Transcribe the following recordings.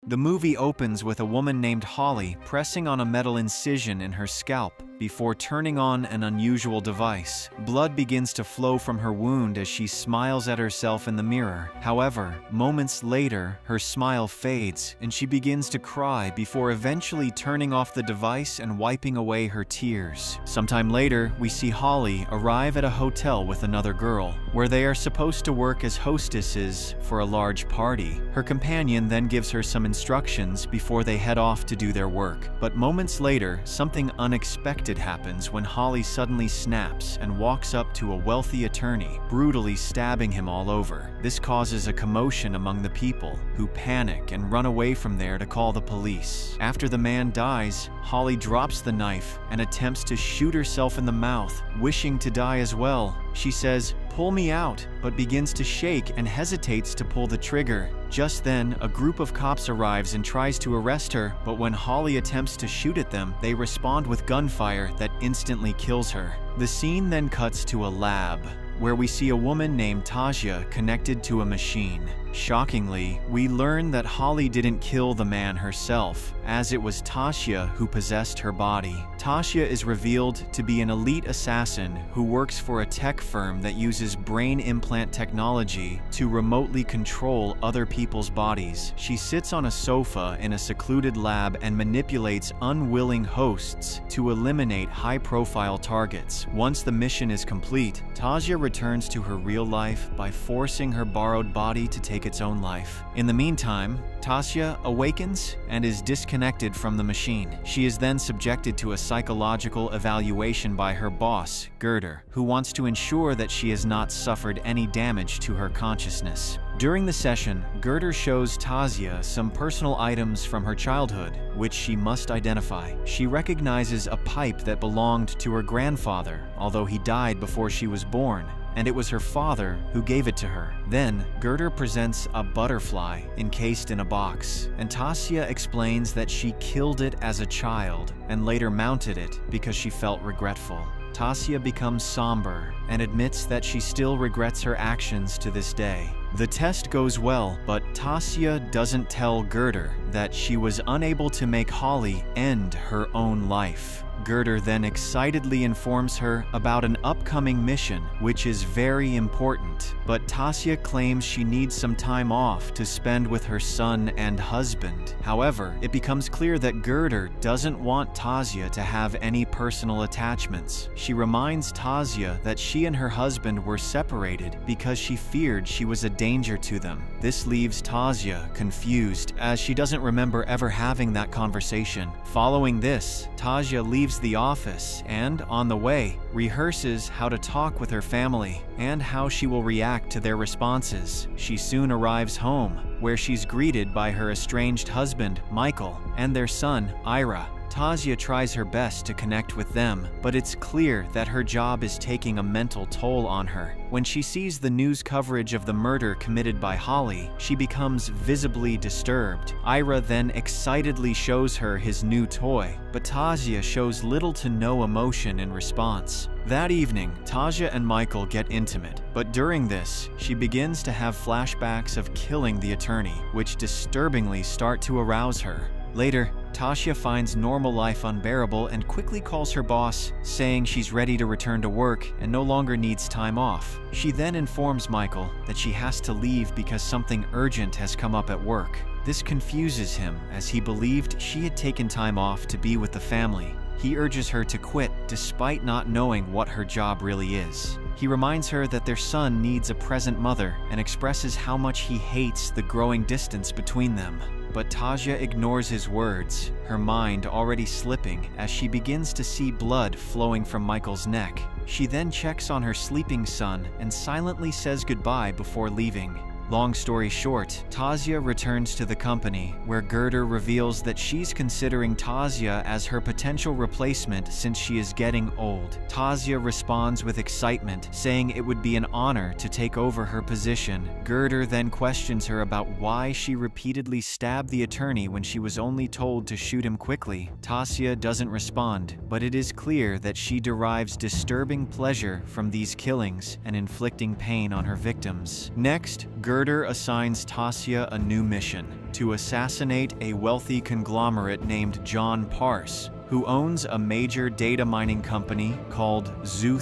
The movie opens with a woman named Holly pressing on a metal incision in her scalp before turning on an unusual device. Blood begins to flow from her wound as she smiles at herself in the mirror. However, moments later, her smile fades and she begins to cry before eventually turning off the device and wiping away her tears. Sometime later, we see Holly arrive at a hotel with another girl, where they are supposed to work as hostesses for a large party. Her companion then gives her some instructions before they head off to do their work. But moments later, something unexpected happens when Holly suddenly snaps and walks up to a wealthy attorney, brutally stabbing him all over. This causes a commotion among the people, who panic and run away from there to call the police. After the man dies, Holly drops the knife and attempts to shoot herself in the mouth, wishing to die as well. She says, "Pull me out," but begins to shake and hesitates to pull the trigger. Just then, a group of cops arrives and tries to arrest her, but when Holly attempts to shoot at them, they respond with gunfire that instantly kills her. The scene then cuts to a lab, where we see a woman named Tasia connected to a machine. Shockingly, we learn that Holly didn't kill the man herself, as it was Tasia who possessed her body. Tasia is revealed to be an elite assassin who works for a tech firm that uses brain implant technology to remotely control other people's bodies. She sits on a sofa in a secluded lab and manipulates unwilling hosts to eliminate high-profile targets. Once the mission is complete, Tasia returns to her real life by forcing her borrowed body to take its own life. In the meantime, Tasia awakens and is disconnected from the machine. She is then subjected to a psychological evaluation by her boss, Girder, who wants to ensure that she has not suffered any damage to her consciousness. During the session, Girder shows Tasia some personal items from her childhood, which she must identify. She recognizes a pipe that belonged to her grandfather, although he died before she was born, and it was her father who gave it to her. Then, Girder presents a butterfly encased in a box, and Tasia explains that she killed it as a child and later mounted it because she felt regretful. Tasia becomes somber and admits that she still regrets her actions to this day. The test goes well, but Tasia doesn't tell Girder that she was unable to make Holly end her own life. Girder then excitedly informs her about an upcoming mission, which is very important, but Tasia claims she needs some time off to spend with her son and husband. However, it becomes clear that Girder doesn't want Tasia to have any personal attachments. She reminds Tasia that she and her husband were separated because she feared she was a danger to them. This leaves Tasia confused, as she doesn't remember ever having that conversation. Following this, Tasia leaves the office and, on the way, rehearses how to talk with her family and how she will react to their responses. She soon arrives home, where she's greeted by her estranged husband, Michael, and their son, Ira. Tasia tries her best to connect with them, but it's clear that her job is taking a mental toll on her. When she sees the news coverage of the murder committed by Holly, she becomes visibly disturbed. Ira then excitedly shows her his new toy, but Tasia shows little to no emotion in response. That evening, Tasia and Michael get intimate, but during this, she begins to have flashbacks of killing the attorney, which disturbingly start to arouse her. Later, Tasia finds normal life unbearable and quickly calls her boss, saying she's ready to return to work and no longer needs time off. She then informs Michael that she has to leave because something urgent has come up at work. This confuses him, as he believed she had taken time off to be with the family. He urges her to quit despite not knowing what her job really is. He reminds her that their son needs a present mother and expresses how much he hates the growing distance between them. But Tasia ignores his words, her mind already slipping as she begins to see blood flowing from Michael's neck. She then checks on her sleeping son and silently says goodbye before leaving. Long story short, Tasia returns to the company, where Girder reveals that she's considering Tasia as her potential replacement since she is getting old. Tasia responds with excitement, saying it would be an honor to take over her position. Girder then questions her about why she repeatedly stabbed the attorney when she was only told to shoot him quickly. Tasia doesn't respond, but it is clear that she derives disturbing pleasure from these killings and inflicting pain on her victims. Next, Girder Girder assigns Tasya a new mission: to assassinate a wealthy conglomerate named John Parse, who owns a major data mining company called Zoo.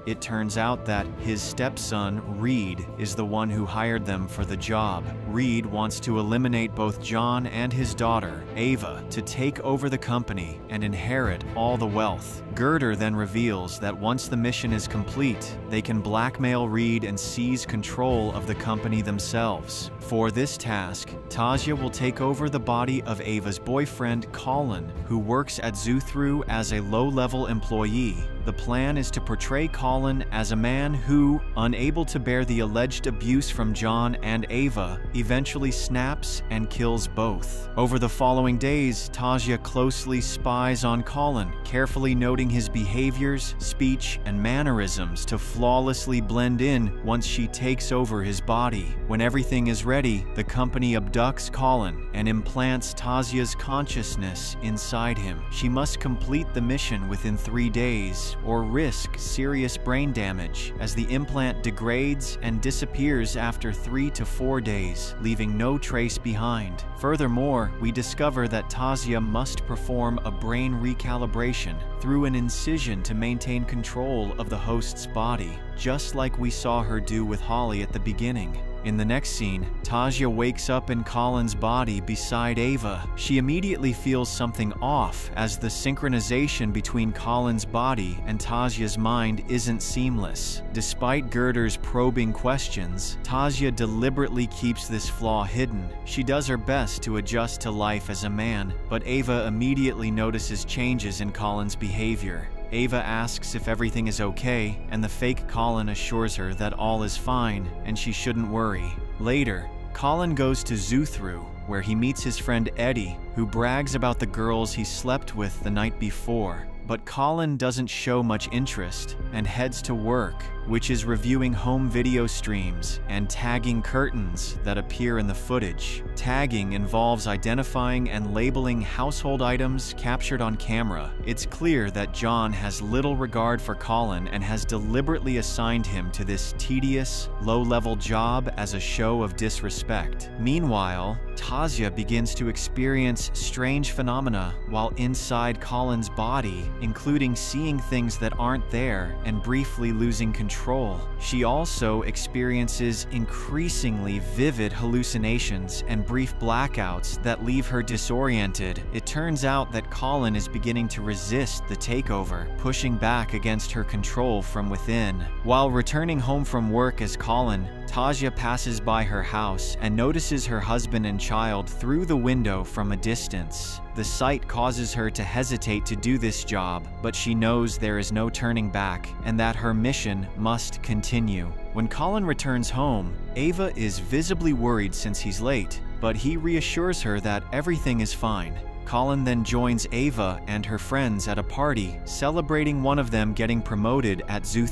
It turns out that his stepson, Reed, is the one who hired them for the job. Reed wants to eliminate both John and his daughter, Ava, to take over the company and inherit all the wealth. Girder then reveals that once the mission is complete, they can blackmail Reed and seize control of the company themselves. For this task, Tasya will take over the body of Ava's boyfriend, Colin, who works at Zoo as a low-level employee. The plan is to portray Colin as a man who, unable to bear the alleged abuse from John and Ava, eventually snaps and kills both. Over the following days, Tasya closely spies on Colin, carefully noting his behaviors, speech, and mannerisms to flawlessly blend in once she takes over his body. When everything is ready, the company abducts Colin and implants Tasya's consciousness inside him. She must complete the mission within 3 days, or risk serious brain damage, as the implant degrades and disappears after 3 to 4 days, leaving no trace behind. Furthermore, we discover that Tasya must perform a brain recalibration through an incision to maintain control of the host's body, just like we saw her do with Holly at the beginning. In the next scene, Tasya wakes up in Colin's body beside Ava. She immediately feels something off, as the synchronization between Colin's body and Tasya's mind isn't seamless. Despite Girder's probing questions, Tasya deliberately keeps this flaw hidden. She does her best to adjust to life as a man, but Ava immediately notices changes in Colin's behavior. Ava asks if everything is okay, and the fake Colin assures her that all is fine and she shouldn't worry. Later, Colin goes to Zoo, where he meets his friend Eddie, who brags about the girls he slept with the night before. But Colin doesn't show much interest and heads to work, which is reviewing home video streams and tagging curtains that appear in the footage. Tagging involves identifying and labeling household items captured on camera. It's clear that John has little regard for Colin and has deliberately assigned him to this tedious, low-level job as a show of disrespect. Meanwhile, Tasya begins to experience strange phenomena while inside Colin's body, including seeing things that aren't there and briefly losing control. She also experiences increasingly vivid hallucinations and brief blackouts that leave her disoriented. It turns out that Colin is beginning to resist the takeover, pushing back against her control from within. While returning home from work as Colin, Tasya passes by her house and notices her husband and child through the window from a distance. The sight causes her to hesitate to do this job, but she knows there is no turning back and that her mission must continue. When Colin returns home, Ava is visibly worried since he's late, but he reassures her that everything is fine. Colin then joins Ava and her friends at a party, celebrating one of them getting promoted at Zoo.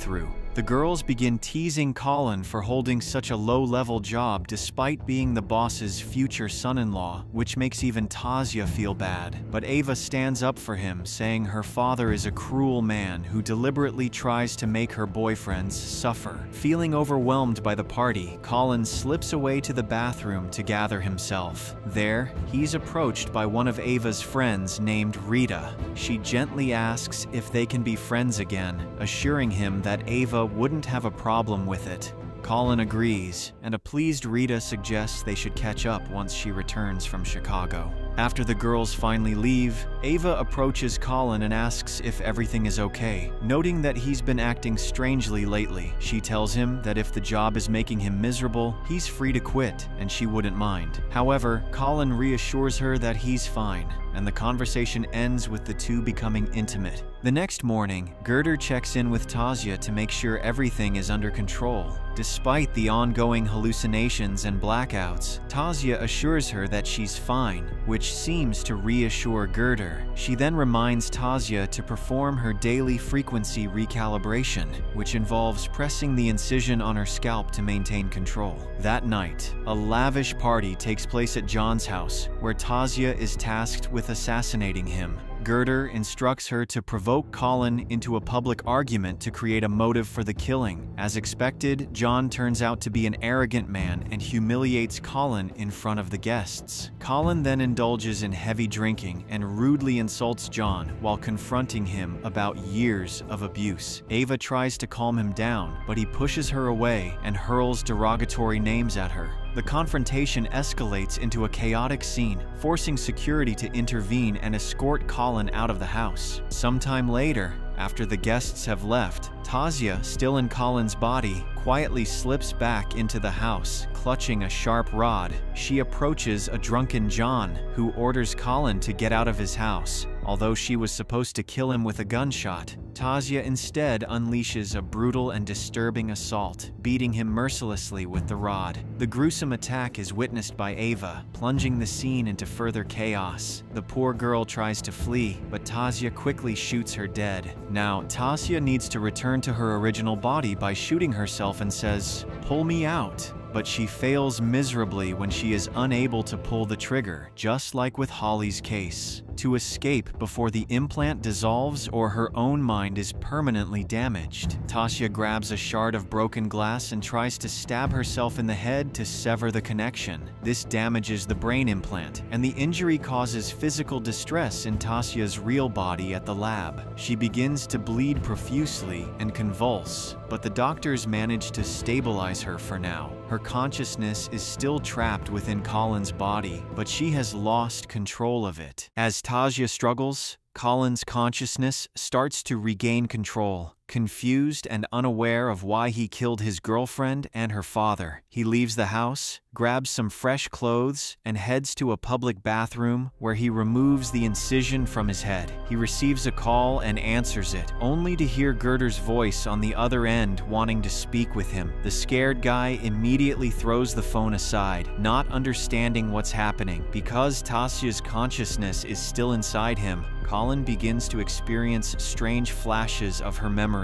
The girls begin teasing Colin for holding such a low-level job despite being the boss's future son-in-law, which makes even Tasya feel bad. But Ava stands up for him, saying her father is a cruel man who deliberately tries to make her boyfriends suffer. Feeling overwhelmed by the party, Colin slips away to the bathroom to gather himself. There, he's approached by one of Ava's friends named Rita. She gently asks if they can be friends again, assuring him that Ava wouldn't have a problem with it. Colin agrees, and a pleased Rita suggests they should catch up once she returns from Chicago. After the girls finally leave, Ava approaches Colin and asks if everything is okay, noting that he's been acting strangely lately. She tells him that if the job is making him miserable, he's free to quit, and she wouldn't mind. However, Colin reassures her that he's fine, and the conversation ends with the two becoming intimate. The next morning, Girder checks in with Tasya to make sure everything is under control. Despite the ongoing hallucinations and blackouts, Tasya assures her that she's fine, which seems to reassure Girder. She then reminds Tasya to perform her daily frequency recalibration, which involves pressing the incision on her scalp to maintain control. That night, a lavish party takes place at John's house, where Tasya is tasked with assassinating him. Girder instructs her to provoke Colin into a public argument to create a motive for the killing. As expected, John turns out to be an arrogant man and humiliates Colin in front of the guests. Colin then indulges in heavy drinking and rudely insults John while confronting him about years of abuse. Ava tries to calm him down, but he pushes her away and hurls derogatory names at her. The confrontation escalates into a chaotic scene, forcing security to intervene and escort Colin out of the house. Sometime later, after the guests have left, Tasia, still in Colin's body, quietly slips back into the house, clutching a sharp rod. She approaches a drunken John, who orders Colin to get out of his house. Although she was supposed to kill him with a gunshot, Tasia instead unleashes a brutal and disturbing assault, beating him mercilessly with the rod. The gruesome attack is witnessed by Ava, plunging the scene into further chaos. The poor girl tries to flee, but Tasia quickly shoots her dead. Now, Tasia needs to return to her original body by shooting herself and says, "Pull me out." But she fails miserably when she is unable to pull the trigger, just like with Holly's case. To escape before the implant dissolves or her own mind is permanently damaged, Tasia grabs a shard of broken glass and tries to stab herself in the head to sever the connection. This damages the brain implant, and the injury causes physical distress in Tasia's real body at the lab. She begins to bleed profusely and convulse, but the doctors manage to stabilize her for now. Her consciousness is still trapped within Colin's body, but she has lost control of it. As Tasia struggles, Colin's consciousness starts to regain control. Confused and unaware of why he killed his girlfriend and her father, he leaves the house, grabs some fresh clothes, and heads to a public bathroom where he removes the incision from his head. He receives a call and answers it, only to hear Girder's voice on the other end wanting to speak with him. The scared guy immediately throws the phone aside, not understanding what's happening. Because Tasia's consciousness is still inside him, Colin begins to experience strange flashes of her memories.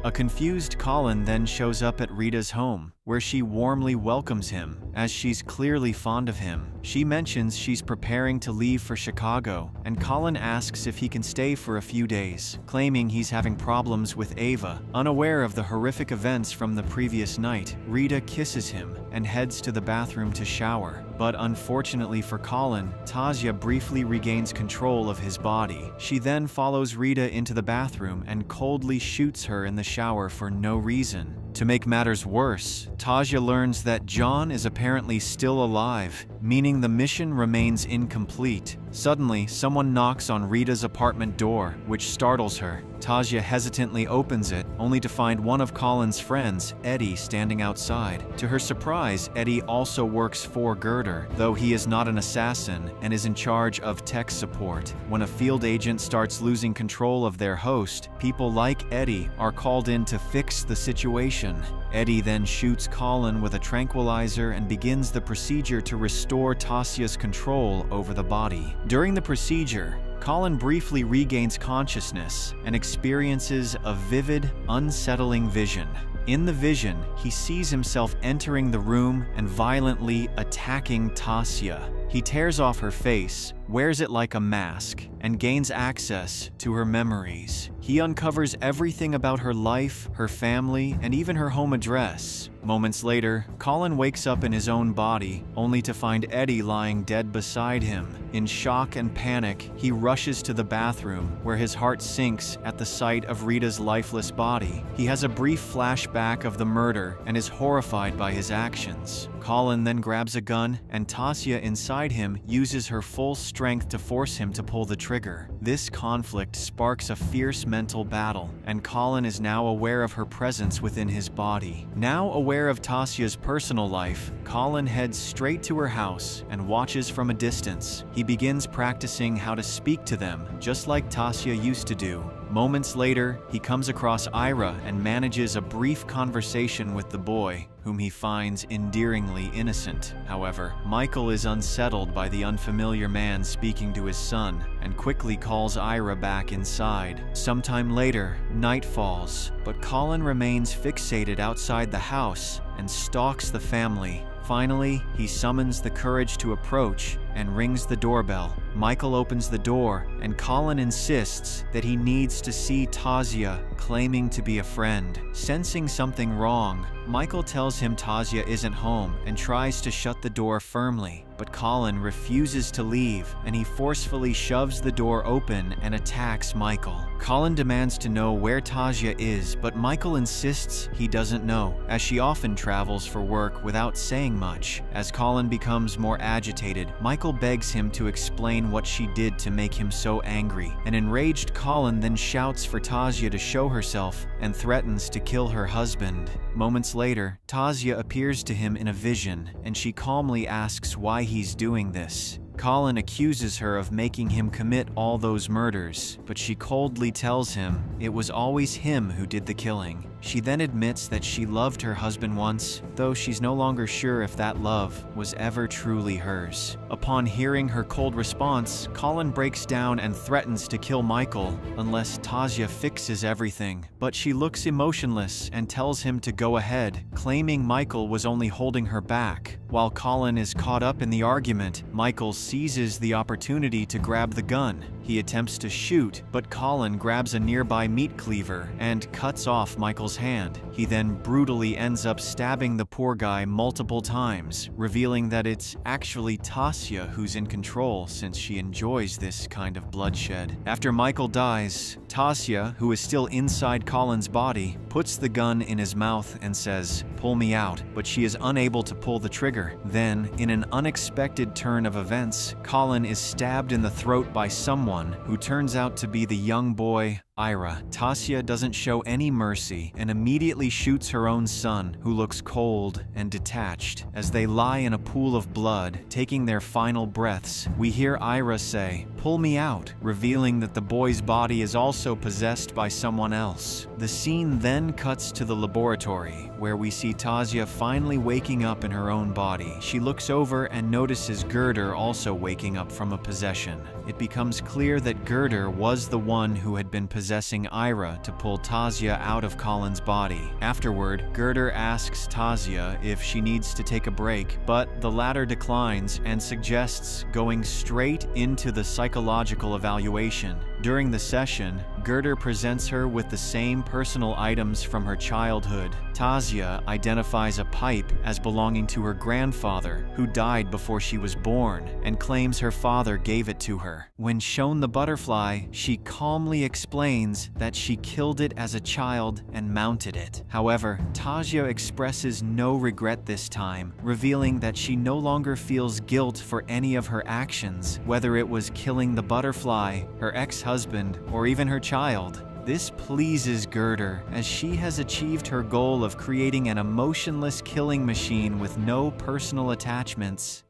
A confused Colin then shows up at Rita's home, where she warmly welcomes him, as she's clearly fond of him. She mentions she's preparing to leave for Chicago, and Colin asks if he can stay for a few days, claiming he's having problems with Ava. Unaware of the horrific events from the previous night, Rita kisses him and heads to the bathroom to shower. But unfortunately for Colin, Tasia briefly regains control of his body. She then follows Rita into the bathroom and coldly shoots her in the shower for no reason. To make matters worse, Tasia learns that John is apparently still alive, meaning the mission remains incomplete. Suddenly, someone knocks on Rita's apartment door, which startles her. Tasia hesitantly opens it, only to find one of Colin's friends, Eddie, standing outside. To her surprise, Eddie also works for Girder, though he is not an assassin and is in charge of tech support. When a field agent starts losing control of their host, people like Eddie are called in to fix the situation. Eddie then shoots Colin with a tranquilizer and begins the procedure to restore Tasia's control over the body. During the procedure, Colin briefly regains consciousness and experiences a vivid, unsettling vision. In the vision, he sees himself entering the room and violently attacking Tasia. He tears off her face, wears it like a mask, and gains access to her memories. He uncovers everything about her life, her family, and even her home address. Moments later, Colin wakes up in his own body, only to find Eddie lying dead beside him. In shock and panic, he rushes to the bathroom, where his heart sinks at the sight of Rita's lifeless body. He has a brief flashback of the murder and is horrified by his actions. Colin then grabs a gun, and Tasia inside him uses her full strength to force him to pull the trigger. This conflict sparks a fierce mental battle, and Colin is now aware of her presence within his body. Now aware of Tasia's personal life, Colin heads straight to her house and watches from a distance. He begins practicing how to speak to them, just like Tasia used to do. Moments later, he comes across Ira and manages a brief conversation with the boy, whom he finds endearingly innocent. However, Michael is unsettled by the unfamiliar man speaking to his son and quickly calls Ira back inside. Sometime later, night falls, but Colin remains fixated outside the house and stalks the family. Finally, he summons the courage to approach and rings the doorbell. Michael opens the door, and Colin insists that he needs to see Tasia, claiming to be a friend. Sensing something wrong, Michael tells him Tasia isn't home and tries to shut the door firmly, but Colin refuses to leave, and he forcefully shoves the door open and attacks Michael. Colin demands to know where Tasia is, but Michael insists he doesn't know, as she often travels for work without saying much. As Colin becomes more agitated, Michael begs him to explain what she did to make him so angry. An enraged Colin then shouts for Tasia to show herself and threatens to kill her husband. Moments later, Tasia appears to him in a vision, and she calmly asks why he's doing this. Colin accuses her of making him commit all those murders, but she coldly tells him it was always him who did the killing. She then admits that she loved her husband once, though she's no longer sure if that love was ever truly hers. Upon hearing her cold response, Colin breaks down and threatens to kill Michael unless Tasia fixes everything, but she looks emotionless and tells him to go ahead, claiming Michael was only holding her back. While Colin is caught up in the argument, Michael seizes the opportunity to grab the gun. He attempts to shoot, but Colin grabs a nearby meat cleaver and cuts off Michael's hand. He then brutally ends up stabbing the poor guy multiple times, revealing that it's actually Tasia who's in control since she enjoys this kind of bloodshed. After Michael dies, Tasia, who is still inside Colin's body, puts the gun in his mouth and says, "Pull me out," but she is unable to pull the trigger. Then, in an unexpected turn of events, Colin is stabbed in the throat by someone who turns out to be the young boy, Ira. Tasia doesn't show any mercy and immediately shoots her own son, who looks cold and detached. As they lie in a pool of blood, taking their final breaths, we hear Ira say, "Pull me out," revealing that the boy's body is also possessed by someone else. The scene then cuts to the laboratory, where we see Tasia finally waking up in her own body. She looks over and notices Girder also waking up from a possession. It becomes clear that Girder was the one who had been possessing Ira to pull Tasia out of Colin's body. Afterward, Girder asks Tasia if she needs to take a break, but the latter declines and suggests going straight into the psychological evaluation. During the session, Girder presents her with the same personal items from her childhood. Tasia identifies a pipe as belonging to her grandfather, who died before she was born, and claims her father gave it to her. When shown the butterfly, she calmly explains that she killed it as a child and mounted it. However, Tasia expresses no regret this time, revealing that she no longer feels guilt for any of her actions, whether it was killing the butterfly, her ex-husband, or even her child. This pleases Girder, as she has achieved her goal of creating an emotionless killing machine with no personal attachments.